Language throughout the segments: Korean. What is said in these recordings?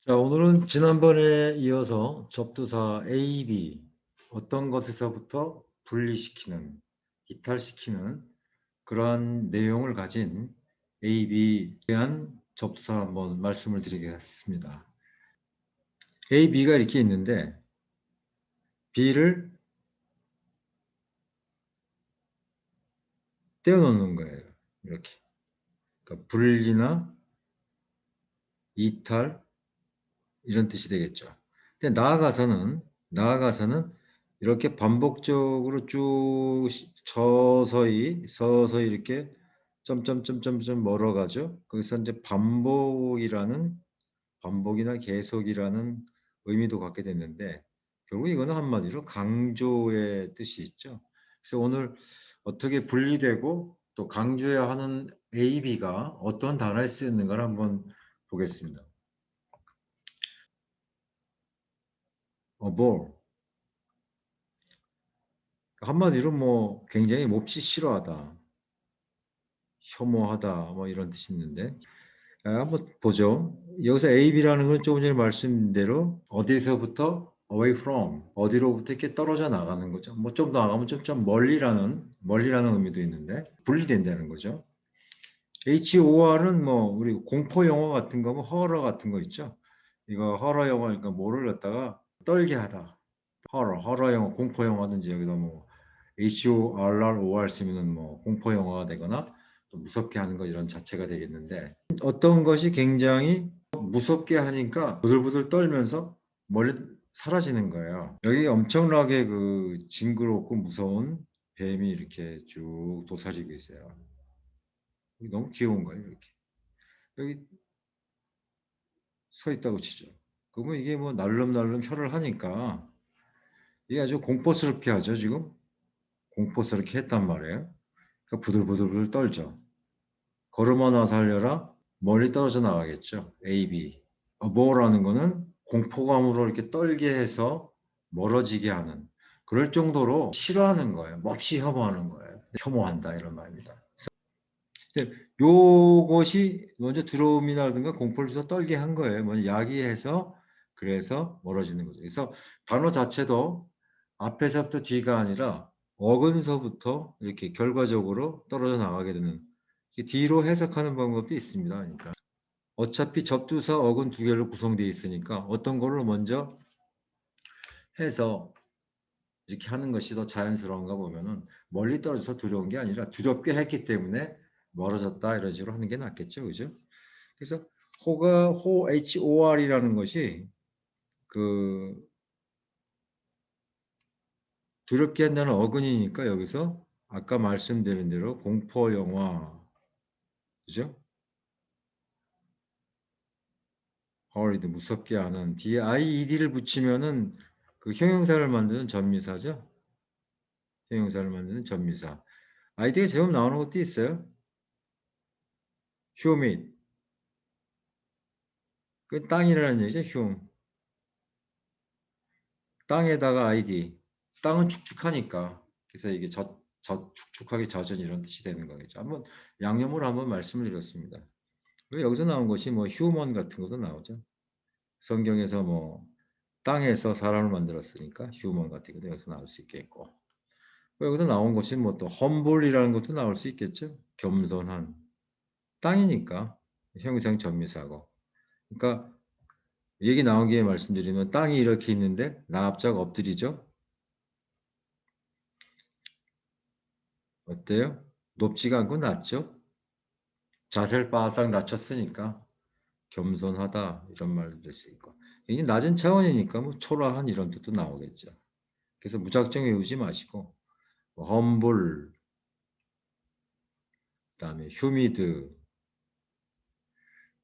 자, 오늘은 지난번에 이어서 접두사 A, B 어떤 것에서부터 분리시키는, 이탈시키는 그러한 내용을 가진 A, B에 대한 접두사 한번 말씀을 드리겠습니다. A, B가 이렇게 있는데 B를 떼어놓는 거예요. 이렇게. 그러니까 분리나 이탈 이런 뜻이 되겠죠. 근데 나아가서는 이렇게 반복적으로 쭉 서서히 이렇게 점점점점점 멀어가죠. 거기서 이제 반복이나 계속이라는 의미도 갖게 됐는데 결국 이거는 한마디로 강조의 뜻이 있죠. 그래서 오늘 어떻게 분리되고 또 강조해야 하는 A, B가 어떤 단어에 쓰였는가를 한번 보겠습니다. abhor. 한마디로 뭐 굉장히 몹시 싫어하다, 혐오하다 뭐 이런 뜻이 있는데 한번 보죠. 여기서 A, B라는 건 조금 전에 말씀드린 대로 어디서부터 away from, 어디로부터 이렇게 떨어져 나가는 거죠. 뭐 좀 더 나가면 좀 멀리라는 의미도 있는데 분리된다는 거죠. HOR은 뭐 우리 공포 영화 같은 거, 뭐 허러 같은 거 있죠. 이거 허러 영화니까 뭐를 갖다가 떨게 하다. 허러 영화, 공포 영화든지 여기다 뭐 HORROR 쓰면은 뭐 공포 영화가 되거나 또 무섭게 하는 거 이런 자체가 되겠는데 어떤 것이 굉장히 무섭게 하니까 부들부들 떨면서 멀리 사라지는 거예요. 여기 엄청나게 그 징그럽고 무서운 뱀이 이렇게 쭉 도사리고 있어요. 너무 귀여운 거예요, 이렇게. 여기 서 있다고 치죠. 그러면 이게 뭐 날름날름 혀를 하니까 이게 아주 공포스럽게 하죠, 지금. 공포스럽게 했단 말이에요. 그 부들부들 떨죠. 걸음하나 살려라 멀리 떨어져 나가겠죠. A, B. 뭐라는 거는 공포감으로 이렇게 떨게 해서 멀어지게 하는 그럴 정도로 싫어하는 거예요. 몹시 혐오하는 거예요. 혐오한다 이런 말입니다. 요것이 먼저 두려움이라든가 공포를 줘서 떨게 한 거예요. 먼저 야기해서 그래서 멀어지는 거죠. 그래서 단어 자체도 앞에서부터 뒤가 아니라 어근서부터 이렇게 결과적으로 떨어져 나가게 되는 뒤로 해석하는 방법도 있습니다. 그러니까 어차피 접두사 어근 두 개로 구성되어 있으니까 어떤 걸로 먼저 해서 이렇게 하는 것이 더 자연스러운가 보면은 멀리 떨어져서 두려운 게 아니라 두렵게 했기 때문에 멀어졌다 이런 식으로 하는 게 낫겠죠. 그죠? 그래서 HOR이라는 것이 그 두렵게 한다는 어근이니까 여기서 아까 말씀드린 대로 공포 영화 그죠? horrid 무섭게 하는 뒤에 IED를 붙이면은 그 형용사를 만드는 전미사죠. 형용사를 만드는 전미사. 아이디가 제법 나오는 것도 있어요. humid. 그 땅이라는 얘기죠. 땅에다가 아이디. 땅은 축축하니까. 그래서 이게 축축하게 젖은 이런 뜻이 되는 거겠죠. 한번 양념으로 한번 말씀을 드렸습니다. 그리고 여기서 나온 것이 뭐 휴먼 같은 것도 나오죠. 성경에서 뭐 땅에서 사람을 만들었으니까 휴먼 같은 것도 여기서 나올 수 있겠고. 여기서 나온 것이 뭐 또 험블이라는 것도 나올 수 있겠죠. 겸손한. 땅이니까 형용 전미사고. 그러니까 얘기 나온 김에 말씀드리면 땅이 이렇게 있는데 나압자가 엎드리죠. 어때요? 높지가 않고 낮죠? 자세를 바싹 낮췄으니까 겸손하다 이런 말도 될 수 있고 이게 낮은 차원이니까 뭐 초라한 이런 뜻도 나오겠죠. 그래서 무작정 외우지 마시고 뭐 험블 그다음에 휴미드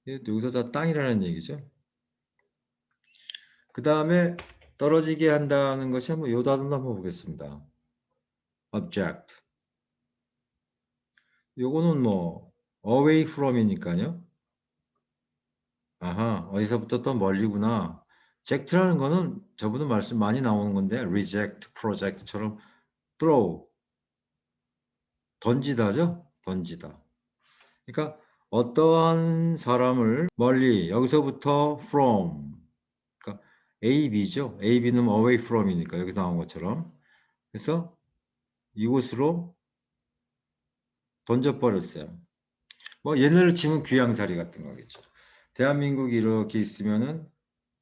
여기서 다 땅이라는 얘기죠. 그 다음에 떨어지게 한다는 것이 한번 요 단어도 한번 보겠습니다. object. 요거는 뭐 away from이니까요. 아하, 어디서부터 또 멀리구나. 젝트라는 거는 저번에 말씀 많이 나오는 건데 reject, project처럼 throw, 던지다죠? 던지다. 그러니까 어떠한 사람을 멀리 여기서부터 from 그러니까 A, B죠. A, B는 away from이니까 여기서 나온 것처럼 그래서 이곳으로 던져버렸어요. 뭐 옛날로 치면 귀양살이 같은 거겠죠. 대한민국이 이렇게 있으면은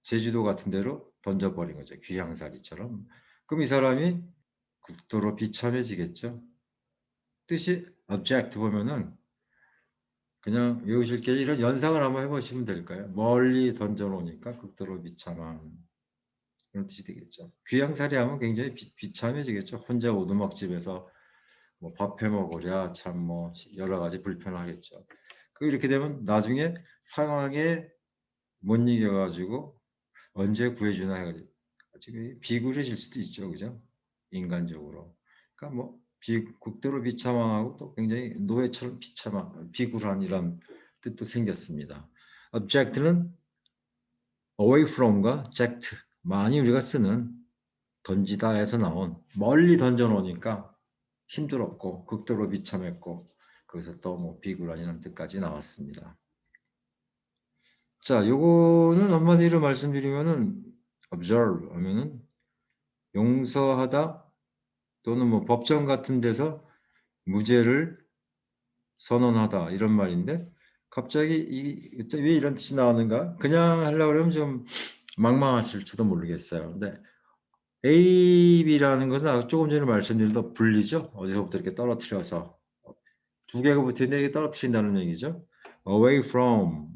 제주도 같은 데로 던져버린 거죠. 귀양살이처럼. 그럼 이 사람이 극도로 비참해지겠죠. 뜻이 object 보면은 그냥 외우실 게 이런 연상을 한번 해보시면 될까요? 멀리 던져놓으니까 극도로 비참한 그런 뜻이 되겠죠. 귀양살이 하면 굉장히 비참해지겠죠. 혼자 오두막집에서 뭐 밥 해 먹으랴 참 뭐 여러 가지 불편하겠죠. 그 이렇게 되면 나중에 상황에 못 이겨가지고 언제 구해주나 해가지고 지금 비굴해질 수도 있죠, 그죠? 인간적으로. 그러니까 뭐 극도로 비참하고 또 굉장히 노예처럼 비참한 비굴한 이런 뜻도 생겼습니다. object는 away from과 eject 많이 우리가 쓰는 던지다에서 나온 멀리 던져놓으니까 힘들었고 극도로 비참했고 거기서 또 뭐 비굴한이라는 뜻까지 나왔습니다. 자, 요거는 한마디로 말씀드리면은 observe 하면은 용서하다 또는 뭐 법정 같은 데서 무죄를 선언하다 이런 말인데 갑자기 왜 이런 뜻이 나왔는가? 그냥 하려고 그러면 좀 망망하실지도 모르겠어요. 근데 A, B라는 것은 아까 조금 전에 말씀드린 더 분리죠. 어디서부터 이렇게 떨어뜨려서 두 개가 붙어 네 개 떨어뜨린다는 얘기죠. away from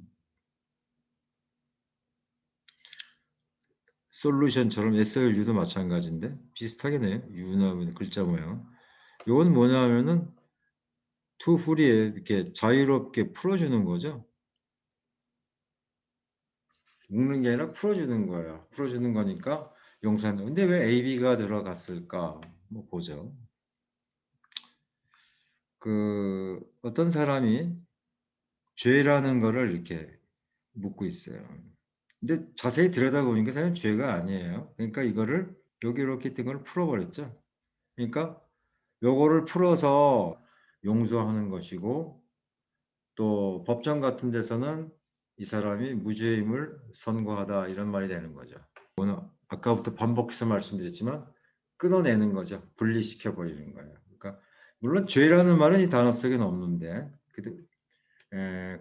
솔루션처럼 SLU도 마찬가지인데 비슷하겠네요. U나 글자 모양. 이건 뭐냐면은 to free에 이렇게 자유롭게 풀어주는 거죠. 묶는 게 아니라 풀어주는 거예요. 풀어주는 거니까 용서한다. 근데 왜 AB가 들어갔을까? 뭐 보죠. 그 어떤 사람이 죄라는 거를 이렇게 묻고 있어요. 근데 자세히 들여다보니까 사실 죄가 아니에요. 그러니까 이거를 여기 이렇게 있던 걸 풀어버렸죠. 그러니까 요거를 풀어서 용서하는 것이고 또 법정 같은 데서는 이 사람이 무죄임을 선고하다 이런 말이 되는 거죠. 오늘 아까부터 반복해서 말씀드렸지만 끊어내는 거죠. 분리시켜 버리는 거예요. 그러니까 물론 죄라는 말은 이 단어 속에는 없는데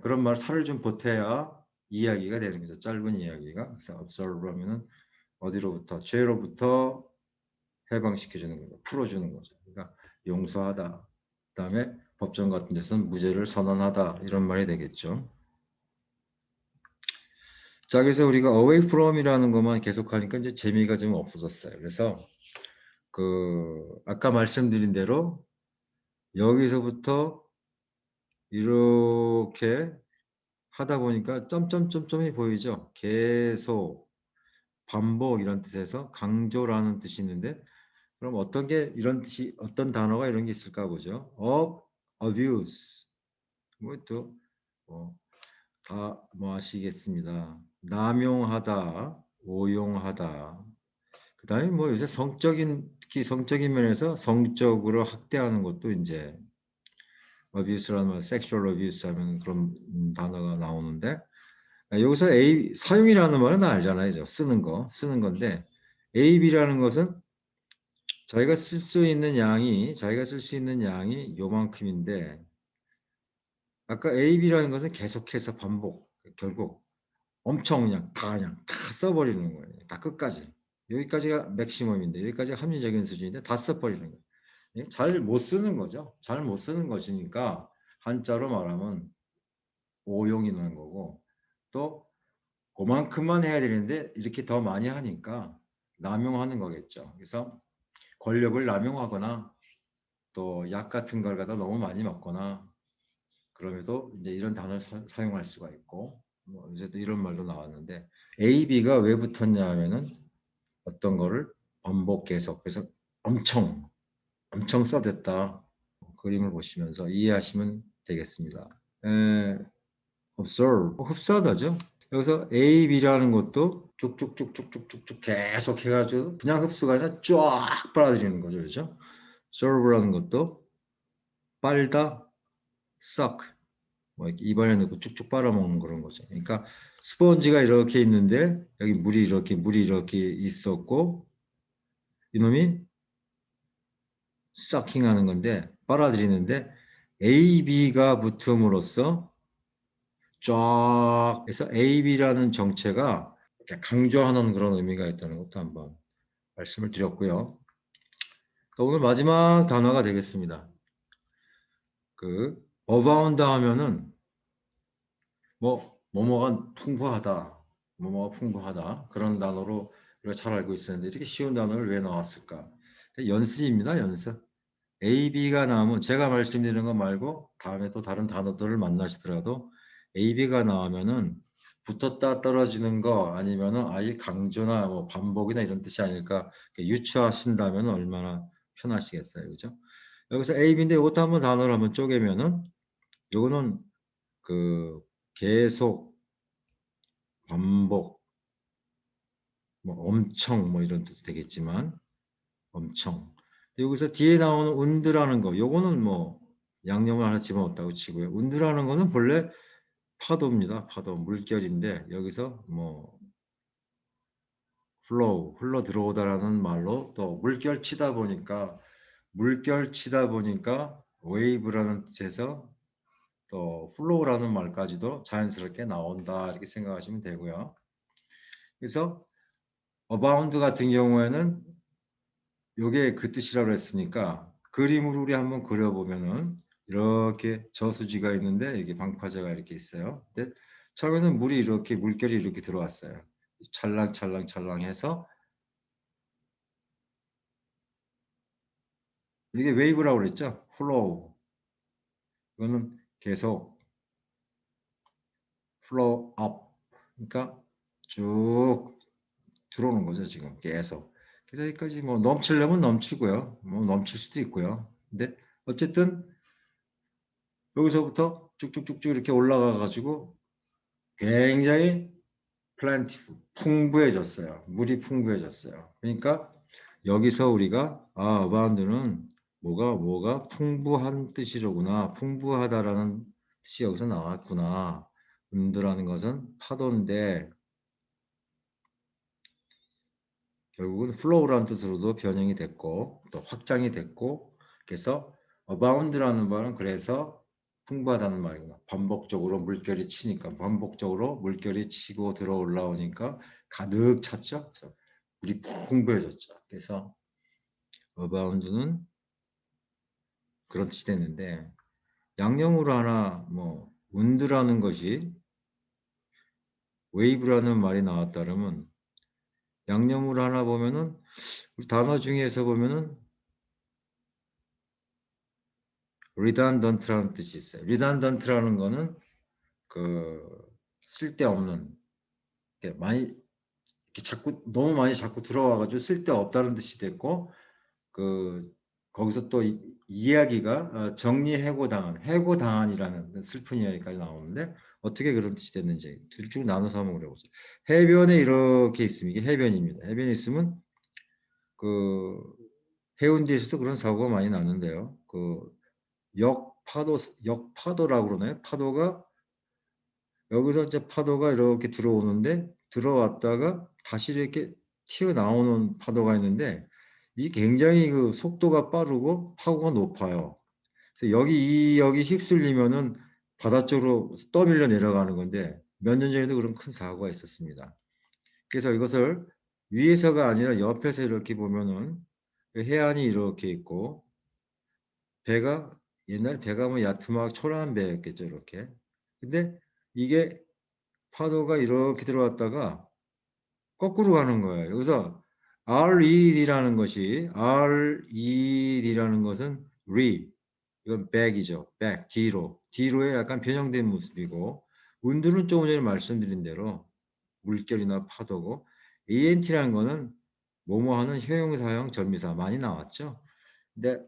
그런 말 살을 좀 보태야 이야기가 되는 거죠. 짧은 이야기가. 그래서 observe 하면은 어디로부터 죄로부터 해방시켜주는 거죠. 풀어주는 거죠. 그러니까 용서하다. 그다음에 법정 같은 데서는 무죄를 선언하다 이런 말이 되겠죠. 자, 그래서 우리가 away from이라는 것만 계속하니까 이제 재미가 좀 없어졌어요. 그래서 아까 말씀드린 대로 여기서부터 이렇게 하다 보니까 점점점점이 보이죠. 계속 반복 이런 뜻에서 강조라는 뜻이 있는데 그럼 어떤 게 이런 뜻이 어떤 단어가 이런 게 있을까 보죠. of abuse 뭐또 다 뭐 아시겠습니다. 남용하다, 오용하다. 그다음에 뭐 요새 특히 성적인 면에서 성적으로 학대하는 것도 이제 abuse라는 말, sexual abuse 하면 그런 단어가 나오는데 여기서 사용이라는 말은 알잖아요. 쓰는 건데 AB라는 것은 자기가 쓸 수 있는 양이 요만큼인데 아까 AB라는 것은 계속해서 반복, 결국 엄청 그냥 다 써버리는 거예요. 다 끝까지. 여기까지가 맥시멈인데 여기까지가 합리적인 수준인데 다 써버리는 거예요. 잘 못 쓰는 거죠. 잘 못 쓰는 것이니까 한자로 말하면 오용이라는 거고 또 그만큼만 해야 되는데 이렇게 더 많이 하니까 남용하는 거겠죠. 그래서 권력을 남용하거나 또 약 같은 걸 갖다 너무 많이 먹거나 그럼에도 이제 이런 단어를 사용할 수가 있고 뭐 요새도 이런 말도 나왔는데 A, B가 왜 붙었냐 하면은 어떤 거를 반복 계속 그래서 엄청 써댔다 그림을 보시면서 이해하시면 되겠습니다. observe 흡사하다죠. 여기서 A, B라는 것도 쭉쭉쭉쭉쭉쭉쭉 계속 해가지고 그냥 흡수가 아니라 쫙 빨아들이는 거죠. 그렇죠? serve라는 것도 빨다, suck 뭐 입안에 넣고 쭉쭉 빨아먹는 그런 거죠. 그러니까 스펀지가 이렇게 있는데 여기 물이 이렇게 있었고 이놈이 서킹하는 건데 빨아들이는데 A, B가 붙음으로써 쫙 해서 A, B라는 정체가 강조하는 그런 의미가 있다는 것도 한번 말씀을 드렸고요. 오늘 마지막 단어가 되겠습니다. 그 어바운드 하면은 뭐뭐가 풍부하다, 뭐뭐가 풍부하다 그런 단어로 우리가 잘 알고 있었는데 이렇게 쉬운 단어를 왜 나왔을까? 연습입니다, 연습. A, B가 나오면 제가 말씀드리는 거 말고 다음에 또 다른 단어들을 만나시더라도 A, B가 나오면은 붙었다 떨어지는 거 아니면은 아예 강조나 뭐 반복이나 이런 뜻이 아닐까 유추하신다면 얼마나 편하시겠어요, 그죠? 여기서 A, B인데 이것도 한번 단어를 한번 쪼개면은 요거는 그 계속, 반복, 뭐 엄청 뭐 이런 뜻도 되겠지만 엄청. 여기서 뒤에 나오는 운드라는 거, 요거는 뭐 양념을 하나 집어넣었다고 치고요. 운드라는 거는 본래 파도입니다. 파도, 물결인데 여기서 뭐 flow, 흘러 들어오다라는 말로 또 물결 치다 보니까 wave라는 뜻에서 또 flow라는 말까지도 자연스럽게 나온다 이렇게 생각하시면 되고요. 그래서 abound 같은 경우에는 요게 그 뜻이라고 했으니까 그림으로 우리 한번 그려보면은 이렇게 저수지가 있는데 여기 방파제가 이렇게 있어요. 근데 처음에는 물결이 이렇게 들어왔어요. 찰랑찰랑찰랑해서 이게 웨이브라고 그랬죠. 플로우. 이거는 계속 플로우 업. 그러니까 쭉 들어오는 거죠, 지금 계속. 그래서 여기까지 뭐 넘치려면 넘치고요. 뭐 넘칠 수도 있고요. 근데 어쨌든 여기서부터 쭉쭉쭉쭉 이렇게 올라가 가지고 굉장히 플랜티풀, 풍부해졌어요. 물이 풍부해졌어요. 그러니까 여기서 우리가 어바운드는 뭐가 풍부한 뜻이로구나. 풍부하다라는 뜻이 여기서 나왔구나. 운드라는 것은 파도인데 결국은 flow라는 뜻으로도 변형이 됐고 또 확장이 됐고 그래서 abound라는 말은 그래서 풍부하다는 말이구나. 반복적으로 물결이 치니까 반복적으로 물결이 치고 들어 올라오니까 가득 찼죠. 그래서 물이 풍부해졌죠. 그래서 abound는 그런 뜻이 됐는데 양념으로 하나 뭐 운드라는 것이 wave라는 말이 나왔다 그러면 양념으로 하나 보면은 우리 단어 중에서 보면은 redundant라는 뜻이 있어요. redundant라는 거는 그 쓸데없는 많이 이렇게 자꾸 너무 많이 자꾸 들어와가지고 쓸데없다는 뜻이 됐고 그 거기서 또 이야기가 해고당한이라는 슬픈 이야기까지 나오는데 어떻게 그런 뜻이 됐는지 둘 중 나눠서 한번 그려보세요. 해변에 이렇게 있으면 이게 해변입니다. 해변에 있으면 그 해운대에서도 그런 사고가 많이 났는데요. 그 역파도라고 그러나요? 파도가 여기서 이제 파도가 이렇게 들어오는데 들어왔다가 다시 이렇게 튀어나오는 파도가 있는데 이 굉장히 그 속도가 빠르고 파고가 높아요. 그래서 여기 휩쓸리면은 바다 쪽으로 떠밀려 내려가는 건데 몇 년 전에도 그런 큰 사고가 있었습니다. 그래서 이것을 위에서가 아니라 옆에서 이렇게 보면은 해안이 이렇게 있고 배가 옛날 배가 뭐 얕으막 초라한 배였겠죠 이렇게. 근데 이게 파도가 이렇게 들어왔다가 거꾸로 가는 거예요. 여기서 RED라는 것은 이건 back이죠. back 뒤로의 약간 변형된 모습이고 운두는 조금 전에 말씀드린 대로 물결이나 파도고 ANT라는 거는 뭐뭐 하는 효용사형 전미사 많이 나왔죠. 근데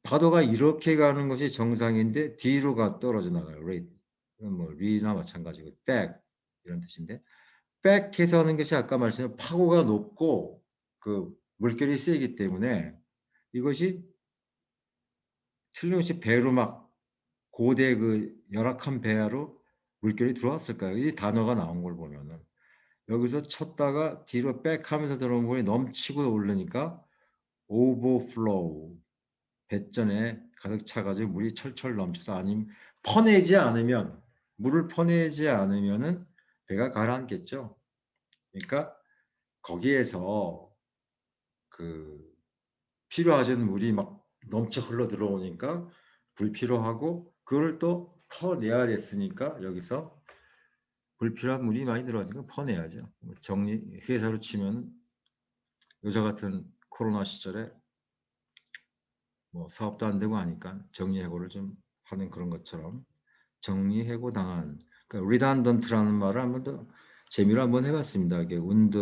파도가 이렇게 가는 것이 정상인데 뒤로가 떨어져 나가요. 이건 뭐 리나 마찬가지고 back 이런 뜻인데 백해서 하는 것이 아까 말씀드린 파고가 높고 그 물결이 세기 때문에 이것이 틀림없이 배로 막 고대 그 열악한 배아로 물결이 들어왔을까요? 이 단어가 나온 걸 보면은 여기서 쳤다가 뒤로 백 하면서 들어온 물이 넘치고 오르니까 overflow, 배전에 가득 차가지고 물이 철철 넘쳐서 아니면 퍼내지 않으면 물을 퍼내지 않으면은 배가 가라앉겠죠. 그러니까 거기에서 그 필요하지 않은 물이 막 넘쳐 흘러 들어오니까 불필요하고 그걸 또 퍼내야 됐으니까 여기서 불필요한 물이 많이 들어가니까 퍼내야죠. 정리 회사로 치면 요새 같은 코로나 시절에 뭐 사업도 안 되고 하니까 정리해고를 좀 하는 그런 것처럼 정리해고 당한 그러니까 redundant라는 말을 한번 더 재미로 한번 해봤습니다. 이게 wound,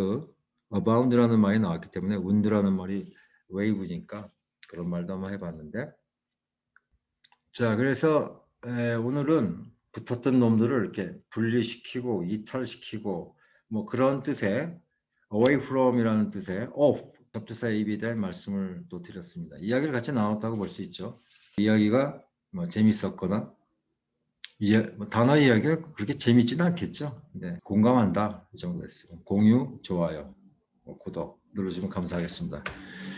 abound라는 말이 나왔기 때문에 wound라는 말이 wave니까 그런 말도 한번 해봤는데 자 그래서 오늘은 붙었던 놈들을 이렇게 분리시키고 이탈시키고 뭐 그런 뜻의 away from이라는 뜻의 off 접두사 AB에 대한 말씀을 또 드렸습니다. 이야기를 같이 나눴다고 볼 수 있죠. 이야기가 뭐 재밌었거나 뭐 단어 이야기가 그렇게 재밌지는 않겠죠. 네, 공감한다 이 정도 됐어요. 공유, 좋아요, 구독 눌러주시면 감사하겠습니다.